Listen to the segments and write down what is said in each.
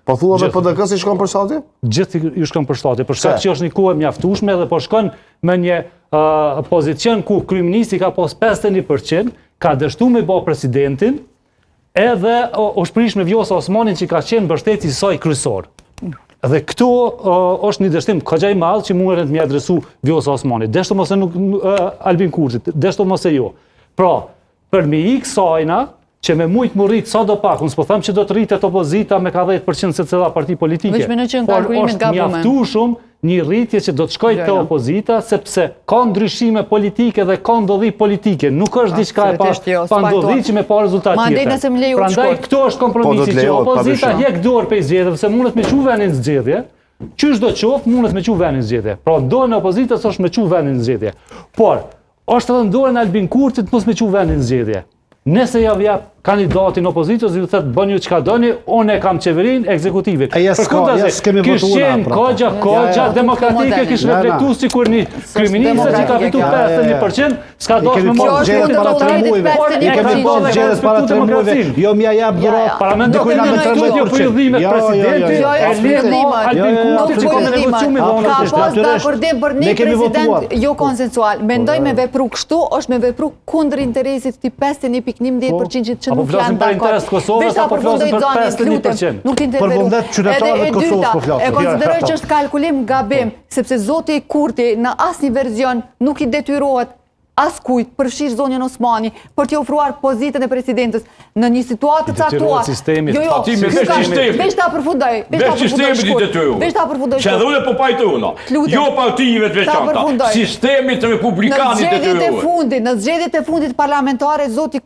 Po thua dhe PDK si shkon për shtatje? Gjithë ju shkon për shtatje, për shkak që është një kohë mjaftueshme dhe po shkon me një pozicion ku kryeministri ka pas 51%, ka dështuar me bë presidentin, edhe është prish me Vjosa Osmanin që ka qenë mbështetësi i saj kryesor. Dhe këtu është një dështim kogja i madh që mundet me adresu Vjosa Osmanit. Deshto mos e nuk Albin Kurtit, deshto mos e jo. Pra, për me ik sajna që me mujt më rritë sa do pak, unë s'po them që do të rritet opozita me ka 10% se cila parti politike, por është mjaftueshëm një rritje që do të shkojë te opozita, sepse ka ndryshime politike dhe ka ndodhi politike, nuk është diçka e pa ndodhi që me pa rezultat tjetër. Prandaj këto është kompromisi që opozita hjek dorë pe zgjedhjeve, se mundet me çu vendin në zgjedhje, qysh do të qoftë mundet me çu vendin në zgjedhje. Pra dorën e opozitës është me çu vendin në zgjedhje. Por është edhe dorën e Albin Kurtit mos me çu vendin në zgjedhje. Nëse ja vjap kandidatin opozitës, ju thëtë bëni ju çka doni, unë e kam qeverinë ekzekutive. Kogja demokratike kishë reflektuar sikur një kryeminist që ka fituar 51%, s'ka dashur me marrë zgjedhjet para 3 muajve. I kemi bërë zgjedhjet para 3 muajve. Jo më jap dhurat. Parlamenti me 13%. Albin Kurti që ka negociuar me dhonën. Ka pas dakordim për një president jo konsensual. Mendoj me vepru kështu, është me vepru kundër interesit të 51.11% që nuk janë dakord. Veç ta përfundoj zonin, lutem, nuk intervero. Për vullnet qytetarëve të Kosovës po flasim. E konsideroj që është kalkulim gabim, sepse zoti Kurti në asnjë verzion nuk i detyrohet askujt përfshirë zonjën Osmani për t'i ofruar pozitën e presidentës në një situatë të caktuar. Veç ta përfundoj. Veç ta përfundoj. Që edhe unë po pajtona. Jo partive të veçanta. Sistemi të republikanit detyrohet. Në zgjedhjet e fundit parlamentare zoti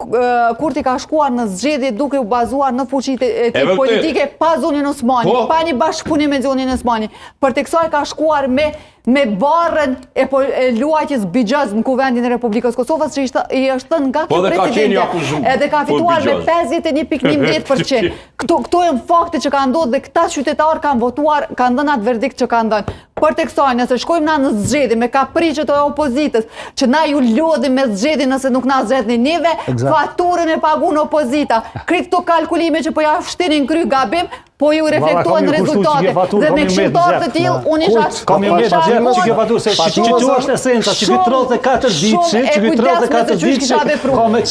Kurti ka shkuar në zgjedhje duke u bazuar në fuqitë e tij politike pa zonjën Osmani, pa një bashkëpunim me zonjën Osmani. Për tek saj ka shkuar me barrën e luajtjes Bixhaz në Kuvendin e Republikës Kosovës që i është thënë nga kjo presidente, edhe ka fituar me 51.11%. Këto janë fakte që kanë ndodhur dhe këta qytetarë kanë votuar, kanë dhënë atë verdikt që kanë dhënë. Për tek saj, nëse shkojmë na në zgjedhje me kapriçet e opozitës, që na ju lodhim me zgjedhje nëse nuk na zgjedhni neve, faturën e pagun opozita. Krijt këto kalkulime që po ja shtinin kry gabim, po ju reflektojnë rezultate. Dhe me këshilltarë të tillë unë isha që kjo faturë se që është esenca, që 34 ditë,